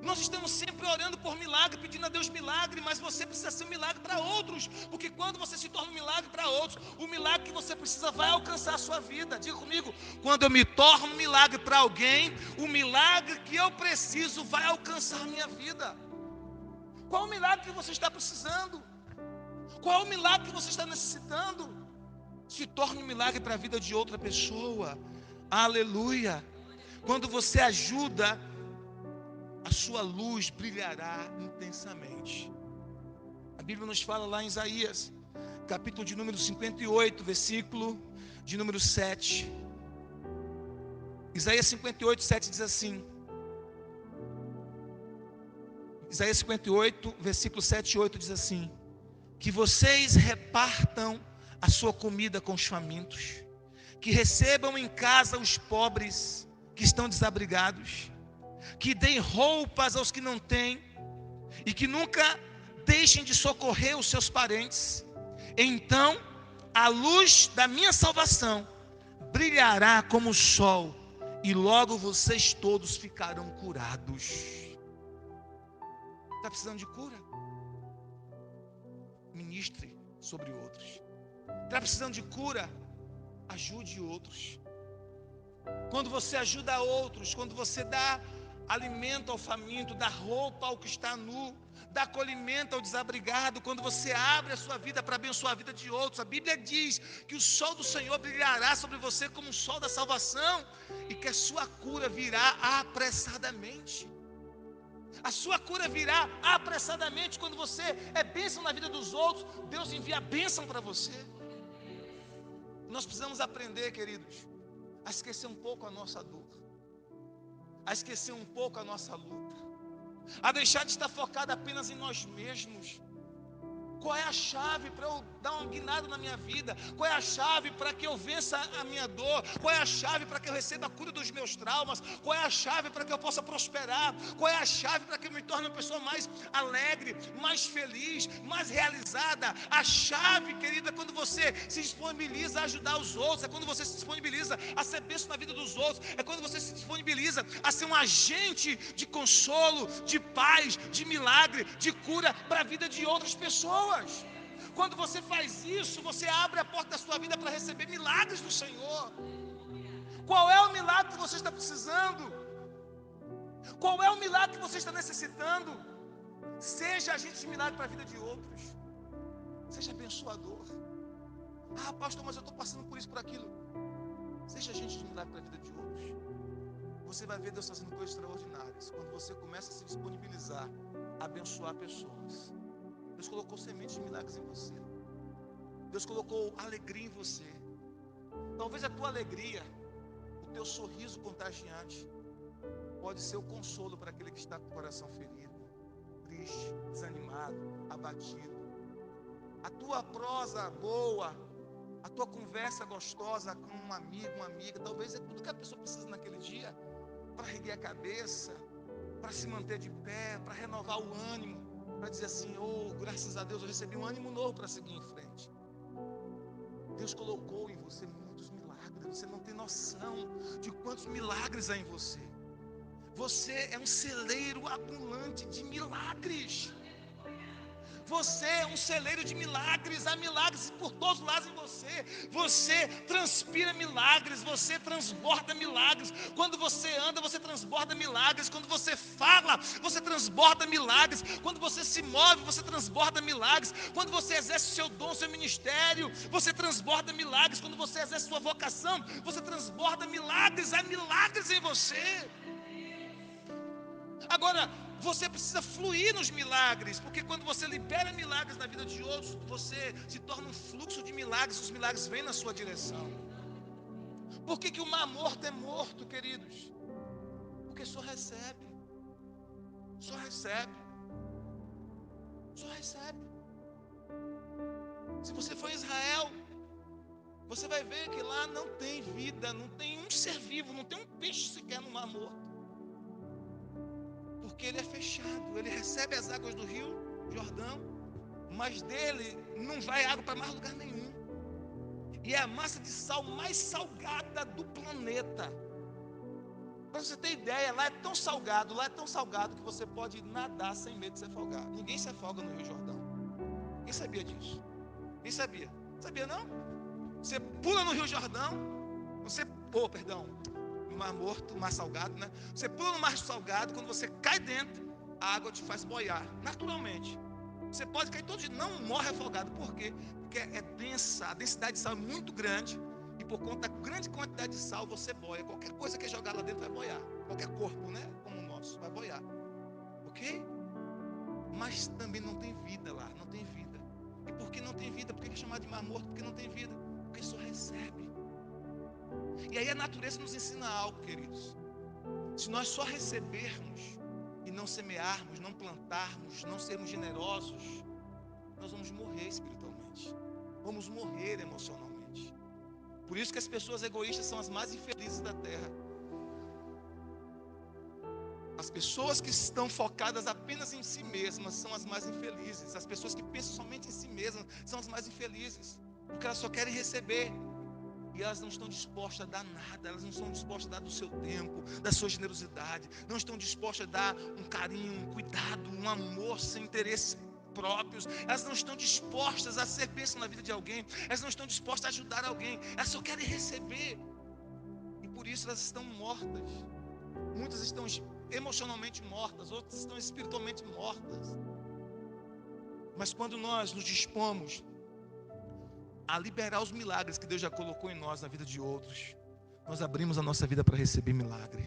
Nós estamos sempre orando por milagre, pedindo a Deus milagre, mas você precisa ser um milagre para outros, porque quando você se torna um milagre para outros, o milagre que você precisa vai alcançar a sua vida. Diga comigo, quando eu me torno um milagre para alguém, o milagre que eu preciso vai alcançar a minha vida. Qual o milagre que você está precisando? Qual o milagre que você está necessitando? Se torna um milagre para a vida de outra pessoa. Aleluia. Quando você ajuda, a sua luz brilhará intensamente. A Bíblia nos fala lá em Isaías, capítulo de número 58, versículo de número 7. Isaías 58, 7 diz assim. Isaías 58, versículo 7 e 8 diz assim: que vocês repartam a sua comida com os famintos, que recebam em casa os pobres que estão desabrigados, que deem roupas aos que não têm, e que nunca deixem de socorrer os seus parentes. Então a luz da minha salvação brilhará como o sol, e logo vocês todos ficarão curados. Está precisando de cura? Ministre sobre outros. Está precisando de cura? Ajude outros. Quando você ajuda outros, quando você dá alimento ao faminto, dá roupa ao que está nu, dá acolhimento ao desabrigado. Quando você abre a sua vida para abençoar a vida de outros, a Bíblia diz que o sol do Senhor brilhará sobre você como o sol da salvação, e que a sua cura virá apressadamente. A sua cura virá apressadamente. Quando você é bênção na vida dos outros, Deus envia a bênção para você. Nós precisamos aprender, queridos, a esquecer um pouco a nossa dor, a esquecer um pouco a nossa luta, a deixar de estar focado apenas em nós mesmos. Qual é a chave para eu dar uma guinada na minha vida? Qual é a chave para que eu vença a minha dor? Qual é a chave para que eu receba a cura dos meus traumas? Qual é a chave para que eu possa prosperar? Qual é a chave para que eu me torne uma pessoa mais alegre, mais feliz, mais realizada? A chave, querida, é quando você se disponibiliza a ajudar os outros, é quando você se disponibiliza a ser bênção na vida dos outros, é quando você se disponibiliza a ser um agente de consolo, de paz, de milagre, de cura para a vida de outras pessoas. Quando você faz isso, você abre a porta da sua vida para receber milagres do Senhor. Qual é o milagre que você está precisando? Qual é o milagre que você está necessitando? Seja agente de milagre para a vida de outros. Seja abençoador. Ah, pastor, mas eu estou passando por isso, por aquilo. Seja agente de milagre para a vida de outros. Você vai ver Deus fazendo coisas extraordinárias quando você começa a se disponibilizar a abençoar pessoas. Deus colocou sementes de milagres em você. Deus colocou alegria em você. Talvez a tua alegria, o teu sorriso contagiante, pode ser o consolo para aquele que está com o coração ferido, triste, desanimado, abatido. A tua prosa boa, a tua conversa gostosa com um amigo, uma amiga, talvez é tudo que a pessoa precisa naquele dia, para erguer a cabeça, para se manter de pé, para renovar o ânimo, para dizer assim, oh, graças a Deus eu recebi um ânimo novo para seguir em frente. Deus colocou em você muitos milagres, você não tem noção de quantos milagres há em você. Você é um celeiro abundante de milagres. Você é um celeiro de milagres, há milagres por todos os lados em você. Você transpira milagres, você transborda milagres. Quando você anda, você transborda milagres. Quando você fala, você transborda milagres. Quando você se move, você transborda milagres. Quando você exerce o seu dom, seu ministério, você transborda milagres. Quando você exerce sua vocação, você transborda milagres. Há milagres em você. Agora, você precisa fluir nos milagres, porque quando você libera milagres na vida de outros, você se torna um fluxo de milagres, os milagres vêm na sua direção. Por que o mar morto é morto, queridos? Porque só recebe. Só recebe. Só recebe. Se você for em Israel, você vai ver que lá não tem vida, não tem um ser vivo, não tem um peixe sequer no mar morto. Porque ele é fechado, ele recebe as águas do rio Jordão, mas dele não vai água para mais lugar nenhum. E é a massa de sal mais salgada do planeta. Para você ter ideia, lá é tão salgado que você pode nadar sem medo de se afogar. Ninguém se afoga no rio Jordão. Quem sabia disso? Quem sabia? Sabia não? Você pula no rio Jordão, no mar morto, mar salgado, né? Você pula no mar salgado, quando você cai dentro, a água te faz boiar, naturalmente. Você pode cair todo dia, não morre afogado. Por quê? Porque é densa, a densidade de sal é muito grande, e por conta da grande quantidade de sal, você boia. Qualquer coisa que é jogada lá dentro vai boiar. Qualquer corpo, né? Como o nosso, vai boiar. Ok? Mas também não tem vida lá, não tem vida. E por que não tem vida? Por que é chamado de mar morto? Porque não tem vida. Porque só recebe. E aí a natureza nos ensina algo, queridos. Se nós só recebermos e não semearmos, não plantarmos, não sermos generosos, nós vamos morrer espiritualmente. Vamos morrer emocionalmente. Por isso que as pessoas egoístas são as mais infelizes da terra. As pessoas que estão focadas apenas em si mesmas são as mais infelizes. As pessoas que pensam somente em si mesmas são as mais infelizes. Porque elas só querem receber. E elas não estão dispostas a dar nada. Elas não estão dispostas a dar do seu tempo, da sua generosidade. Não estão dispostas a dar um carinho, um cuidado, um amor sem interesses próprios. Elas não estão dispostas a ser bênção na vida de alguém. Elas não estão dispostas a ajudar alguém. Elas só querem receber. E por isso elas estão mortas. Muitas estão emocionalmente mortas, outras estão espiritualmente mortas. Mas quando nós nos dispomos a liberar os milagres que Deus já colocou em nós, na vida de outros, nós abrimos a nossa vida para receber milagre.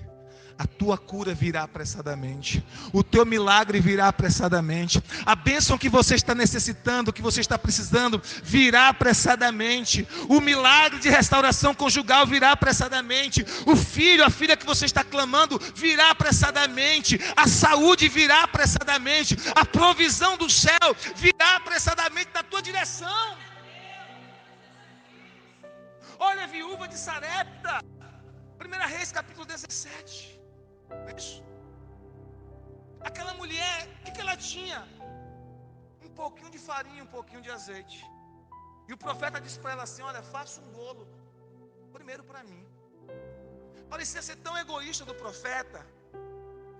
A tua cura virá apressadamente, o teu milagre virá apressadamente, a bênção que você está necessitando, que você está precisando, virá apressadamente, o milagre de restauração conjugal virá apressadamente, o filho, a filha que você está clamando virá apressadamente, a saúde virá apressadamente, a provisão do céu virá apressadamente na tua direção. Olha a viúva de Sarepta, 1 Reis capítulo 17. É isso. Aquela mulher, o que ela tinha? Um pouquinho de farinha, um pouquinho de azeite. E o profeta disse para ela assim: olha, faça um bolo, primeiro para mim. Parecia ser tão egoísta do profeta.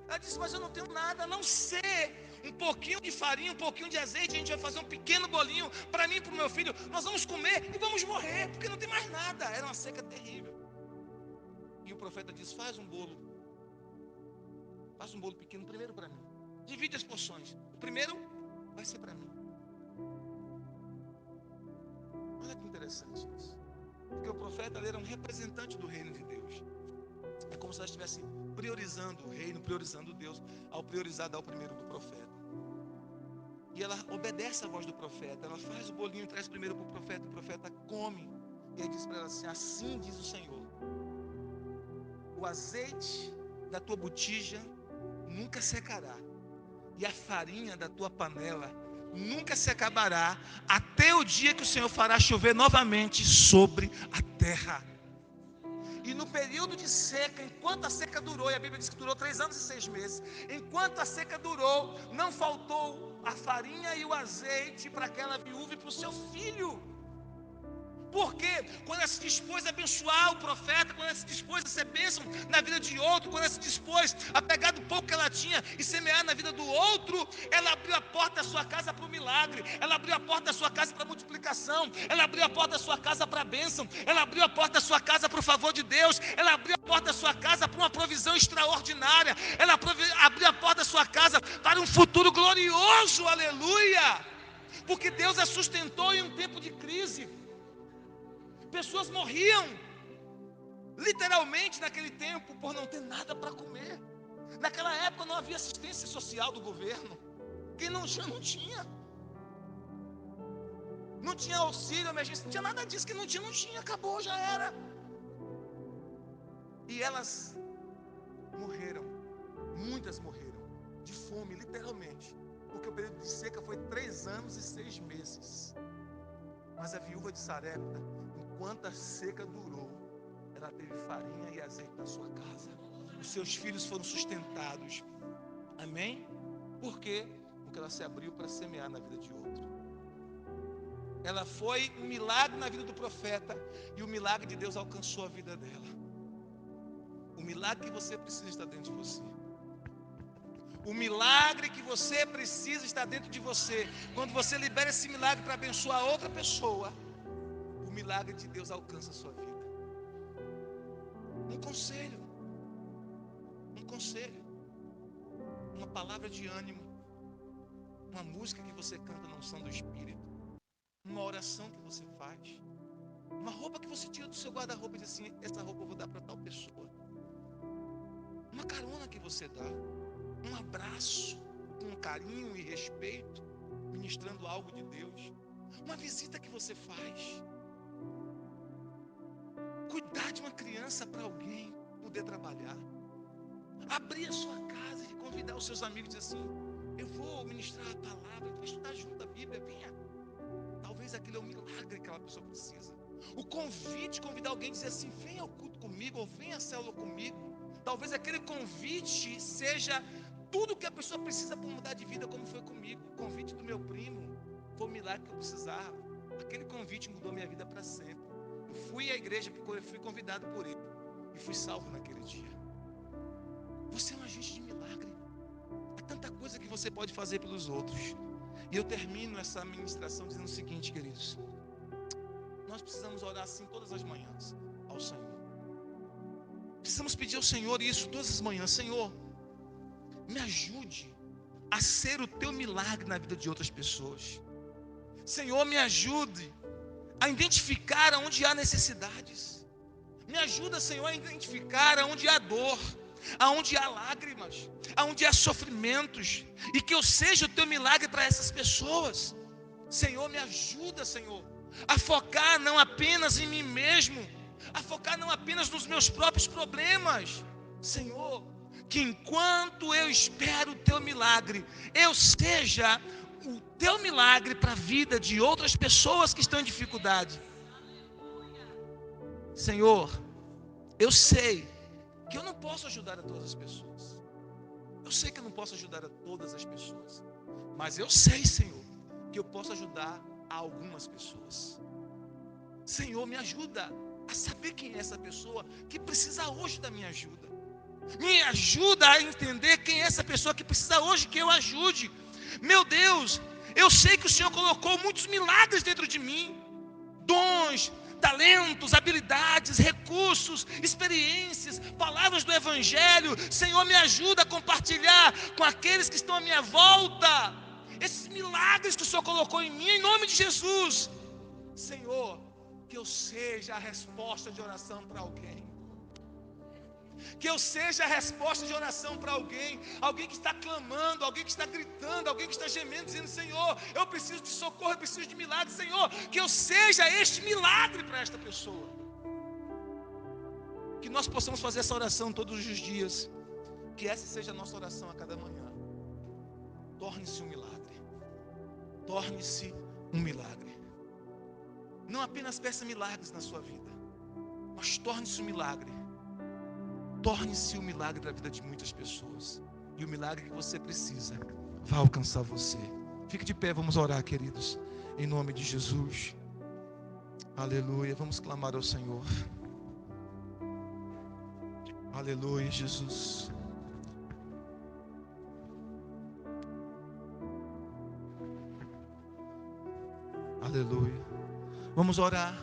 Ela disse: mas eu não tenho nada, a não ser um pouquinho de farinha, um pouquinho de azeite. A gente vai fazer um pequeno bolinho para mim e para o meu filho. Nós vamos comer e vamos morrer, porque não tem mais nada. Era uma seca terrível. E o profeta disse: faz um bolo. Faça um bolo pequeno primeiro para mim. Divide as porções. O primeiro vai ser para mim. Olha que interessante isso. Porque o profeta ele era um representante do reino de Deus. É como se ela estivesse priorizando o reino, priorizando Deus, ao priorizar dar o primeiro do profeta. E ela obedece à voz do profeta. Ela faz o bolinho e traz primeiro para o profeta come. E ele diz para ela assim: assim diz o Senhor: o azeite da tua botija nunca secará, e a farinha da tua panela nunca se acabará, até o dia que o Senhor fará chover novamente sobre a terra. E no período de seca, enquanto a seca durou, e a Bíblia diz que durou 3 anos e 6 meses, enquanto a seca durou, não faltou a farinha e o azeite para aquela viúva e para o seu filho. Porque quando ela se dispôs a abençoar o profeta, quando ela se dispôs a ser bênção na vida de outro, quando ela se dispôs a pegar do pouco que ela tinha e semear na vida do outro, ela abriu a porta da sua casa para o milagre, ela abriu a porta da sua casa para a multiplicação, ela abriu a porta da sua casa para a bênção, ela abriu a porta da sua casa para o favor de Deus, ela abriu a porta da sua casa para uma provisão extraordinária, ela abriu a porta da sua casa para um futuro glorioso, aleluia! Porque Deus a sustentou em um tempo de crise. Pessoas morriam, literalmente naquele tempo, por não ter nada para comer. Naquela época não havia assistência social do governo. Quem não tinha, não tinha. Não tinha auxílio, emergência, não tinha nada disso. Quem não tinha, acabou, já era. E elas morreram, muitas morreram, de fome, literalmente. Porque o período de seca foi 3 anos e 6 meses. Mas a viúva de Sarepta, enquanto a seca durou, ela teve farinha e azeite na sua casa. Os seus filhos foram sustentados. Amém? Por quê? Porque ela se abriu para semear na vida de outro. Ela foi um milagre na vida do profeta, e o milagre de Deus alcançou a vida dela. O milagre que você precisa está dentro de você. O milagre que você precisa está dentro de você. Quando você libera esse milagre para abençoar outra pessoa, o milagre de Deus alcança a sua vida. Um conselho, uma palavra de ânimo, uma música que você canta na unção do Espírito, uma oração que você faz, uma roupa que você tira do seu guarda-roupa e diz assim: essa roupa eu vou dar para tal pessoa. Uma carona que você dá, um abraço com carinho e respeito, ministrando algo de Deus, uma visita que você faz, cuidar de uma criança para alguém poder trabalhar, abrir a sua casa e convidar os seus amigos e dizer assim: eu vou ministrar a palavra, vou estudar junto a Bíblia, venha. Talvez aquele é o milagre que aquela pessoa precisa. O convite, convidar alguém e dizer assim: venha ao culto comigo, ou venha à célula comigo. Talvez aquele convite seja tudo que a pessoa precisa para mudar de vida, como foi comigo. O convite do meu primo foi o milagre que eu precisava. Aquele convite mudou minha vida para sempre. Eu fui à igreja porque eu fui convidado por ele e fui salvo naquele dia. Você é um agente de milagre. Há tanta coisa que você pode fazer pelos outros. E eu termino essa ministração dizendo o seguinte, queridos: nós precisamos orar assim todas as manhãs ao Senhor. Precisamos pedir ao Senhor isso todas as manhãs: Senhor, me ajude a ser o teu milagre na vida de outras pessoas. Senhor, me ajude a identificar onde há necessidades. Me ajuda, Senhor, a identificar onde há dor, aonde há lágrimas, aonde há sofrimentos, e que eu seja o teu milagre para essas pessoas. Senhor, me ajuda, Senhor, a focar não apenas em mim mesmo, a focar não apenas nos meus próprios problemas. Senhor, que enquanto eu espero o teu milagre, eu seja o teu milagre para a vida de outras pessoas que estão em dificuldade. Senhor, eu sei que eu não posso ajudar a todas as pessoas. Eu sei que eu não posso ajudar a todas as pessoas. Mas eu sei, Senhor, que eu posso ajudar a algumas pessoas. Senhor, me ajuda a saber quem é essa pessoa que precisa hoje da minha ajuda. Me ajuda a entender quem é essa pessoa que precisa hoje que eu ajude. Meu Deus, eu sei que o Senhor colocou muitos milagres dentro de mim. Dons, talentos, habilidades, recursos, experiências, palavras do Evangelho. Senhor, me ajuda a compartilhar com aqueles que estão à minha volta esses milagres que o Senhor colocou em mim, em nome de Jesus. Senhor, que eu seja a resposta de oração para alguém. Que eu seja a resposta de oração para alguém. Alguém que está clamando, alguém que está gritando, alguém que está gemendo, dizendo: Senhor, eu preciso de socorro, eu preciso de milagre. Senhor, que eu seja este milagre para esta pessoa. Que nós possamos fazer essa oração todos os dias. Que essa seja a nossa oração a cada manhã. Torne-se um milagre. Torne-se um milagre. Não apenas peça milagres na sua vida, mas torne-se um milagre. Torne-se um milagre da vida de muitas pessoas. E o milagre que você precisa vai alcançar você. Fique de pé, vamos orar, queridos. Em nome de Jesus. Aleluia. Vamos clamar ao Senhor. Aleluia, Jesus. Aleluia. Vamos orar.